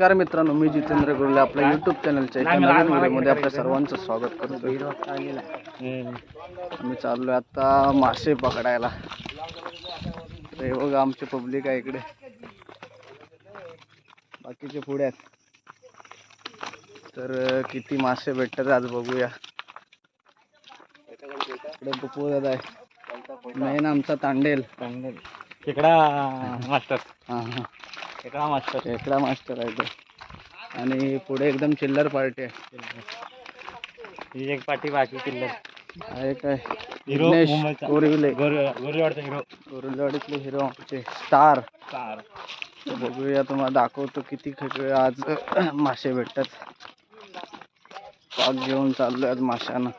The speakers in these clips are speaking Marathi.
नमस्कार मित्रांनो, मी जितेंद्र गुरले आपल्या यूट्यूब चॅनलच्या एका नवीन व्हिडिओमध्ये आपल्या सर्वांचं स्वागत करतो. आम्ही चाललोय आता मासे पकडायला. हे बघा आमचे पब्लिक आहे इकडे, बाकीचे पुढे आहेत. तर किती मासे भेटतात आज बघूया. इकडे पप्पू दादा आहे, मेन आमचा तांडेल खेकडा मास्टर. हां खेकडा मास्टर आहे तो. आणि पुढे एकदम चिल्लर पार्टी आहे. ही एक पार्टी बाकी चिल्लर आहे काय हिरो मुंबईचा गोरेवाडीतले हिरो आमचे स्टार. बघूया, तुम्हाला दाखवतो किती खेकडे आज मासे भेटतात. पाक घेऊन चाललोय आज माशांना.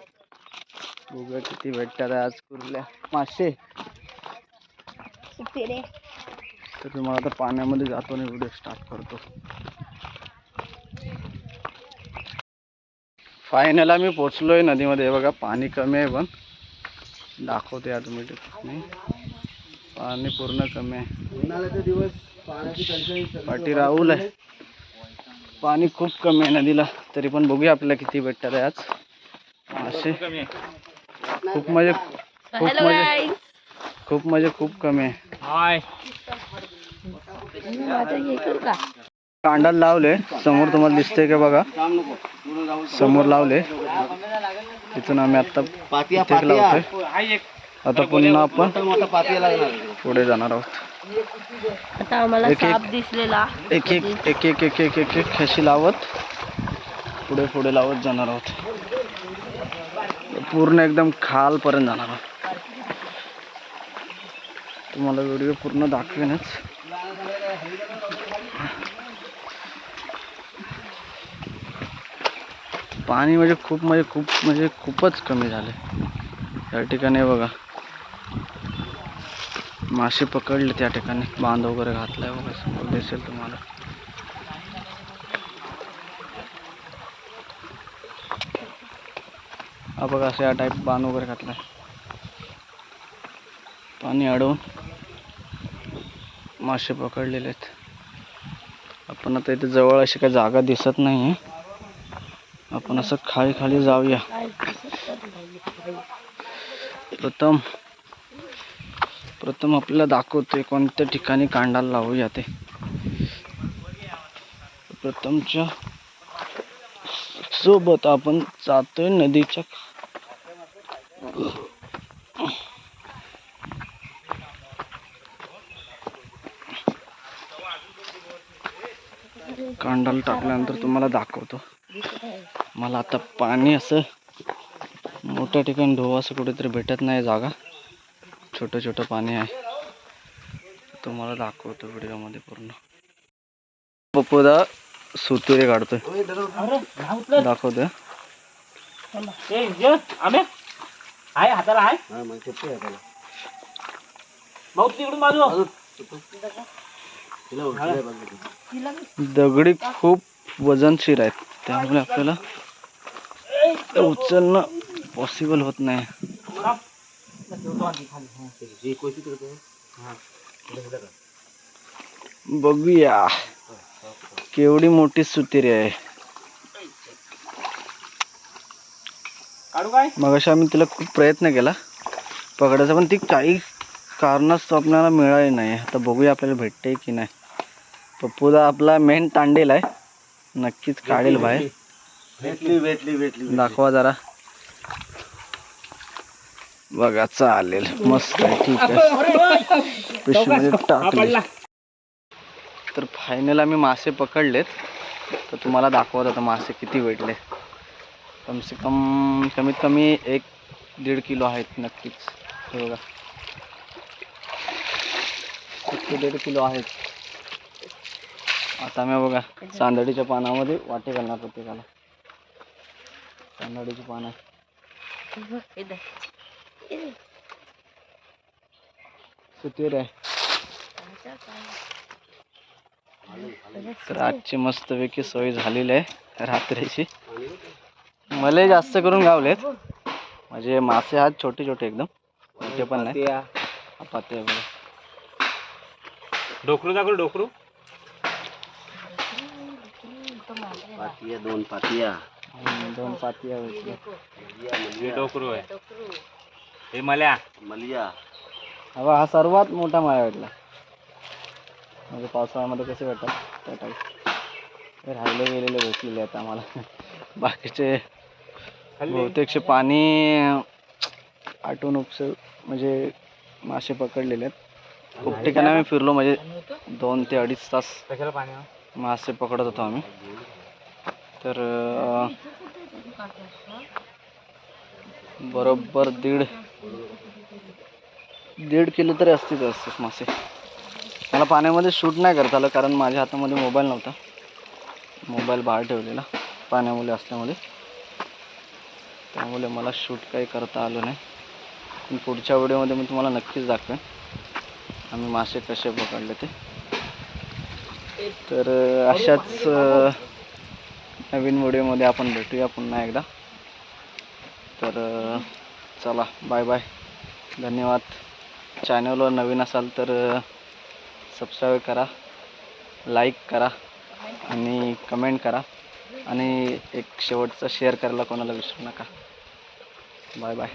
बघूया किती भेटतात आज कुर्ल्या मासे. तर तुम्हाला आता पाण्यामध्ये जातो आणि व्हिडिओ स्टार्ट करतो. फायनल आम्ही पोचलोय नदीमध्ये. बघा पाणी कमी आहे, पण दाखवते ऑटोमॅटिक. पाणी पूर्ण कमी आहे. उन्हाळ्याचे दिवस पाण्याची पाठी राहुल आहे. पाणी खूप कमी आहे नदीला, तरी पण बघूया आपल्याला किती भेटतात आज मासे. खूप खूप कमी आहे. कांडाला लावले समोर, तुम्हाला दिसते का बघा, समोर लावले. तिथून आम्ही आता लावतोय. आता पुन्हा आपण पुढे जाणार आहोत. आता आम्हाला साप दिसलेला एक खेशी लावत पुढे लावत जाणार आहोत. पूर्ण एकदम खालपर्यंत जाणार आहोत. तुम्हाला व्हिडिओ पूर्ण दाखवेनच. पाणी खूपच कमी झाले या ठिकाणी. बघा मासे पकडले त्या ठिकाणी, बांध वगैरे घातलाय बघा, समोर दिसेल तुम्हाला. हा बघा, असं या टाईप बांध वगैरे घातलाय. पाणी अडवून मासे पकडलेले आहेत. आपण आता इथे जवळ अशी काही जागा दिसत नाही, आपण असं खाली जाऊया. प्रथम आपल्याला दाखवतोय कोणत्या ठिकाणी कांडाला लावूया ते. प्रथमच्या सोबत आपण जातोय नदीच्या. कांडाला टाकल्यानंतर तुम्हाला दाखवतो. मला आता पाणी असं मोठ्या ठिकाणी ढोव असं कुठेतरी भेटत नाही जागा, छोटं पाणी आहे. तुम्हाला दाखवतो व्हिडिओमध्ये पूर्ण. पप्पूदा सुतुरे काढतोय, दाखवतोय. दगडी खूप वजनशीर आहेत, त्यामुळे आपल्याला उचलणं पॉसिबल होत नाही. बघूया केवढी मोठी सुतिरी आहे. मगाशी आम्ही तिला खूप प्रयत्न केला पकडायचा, पण ती काही कारणास्तव आपल्याला मिळाली नाही. आता बघूया आपल्याला भेटते की नाही. पप्पूदा आपला मेन तांडेल आहे, नक्कीच काढेल बाहेर. भेटली दाखवा जरा. बघा, चालेल, मस्त आहे, ठीक आहे. पिशवीमध्ये टाकले. तर फायनल आम्ही मासे पकडलेत. तर तुम्हाला दाखवत आता मासे किती भेटले. कमीत कमी 1-1.5 किलो आहेत नक्कीच. हे बघा, 1-1.5 किलो आहेत. आता मी बघा चांदडीच्या पानामध्ये वाटे घालणार प्रत्येकाला. चांदडीची पानं सुतीर आहे. तर आजची मस्तपैकी सोय झालेली आहे रात्रीची. मला जास्त करून गावलेत, म्हणजे मासे आहेत छोटे एकदम, मोठे पण नाही. पाते बघा, डोकरू दाखव, डोकरू दोन पातिया भेटले. हे डोकरू आहे. हे मल्या हवा हा सर्वात मोठा माया भेटला. म्हणजे पावसाळ्यामध्ये कसे भेटतात त्या टाईप. हे राहिले गेलेले भेटलेले आहेत आम्हाला. बाकीचे बहुतेकचे पाणी आटून म्हणजे मासे पकडलेले आहेत. खूप ठिकाणी आम्ही फिरलो, म्हणजे 2 ते 2.5 तास कशाला पाणी मासे पकडत होतो आम्ही. तर बरोबर 1.5 किलो तरी असतेच मासे. मला पाण्यामध्ये शूट नाही करता आलं कारण माझ्या हातामध्ये मोबाईल नव्हता. मोबाईल बाहेर ठेवलेला पाण्यामुळे असल्यामुळे, त्यामुळे मला शूट काही करता आलं नाही. पण पुढच्या व्हिडिओमध्ये मी तुम्हाला नक्कीच दाखवेन आम्ही मासे कसे पकडले ते. तर अशाच नवीन व्हिडिओमध्ये आपण भेटूया पुन्हा एकदा. तर चला, बाय बाय, धन्यवाद. चॅनलवर नवीन असाल तर सबस्क्राईब करा, लाईक करा आणि कमेंट करा. आणि एक शेवटचं शेअर करायला कोणाला विसरू नका. Bye bye.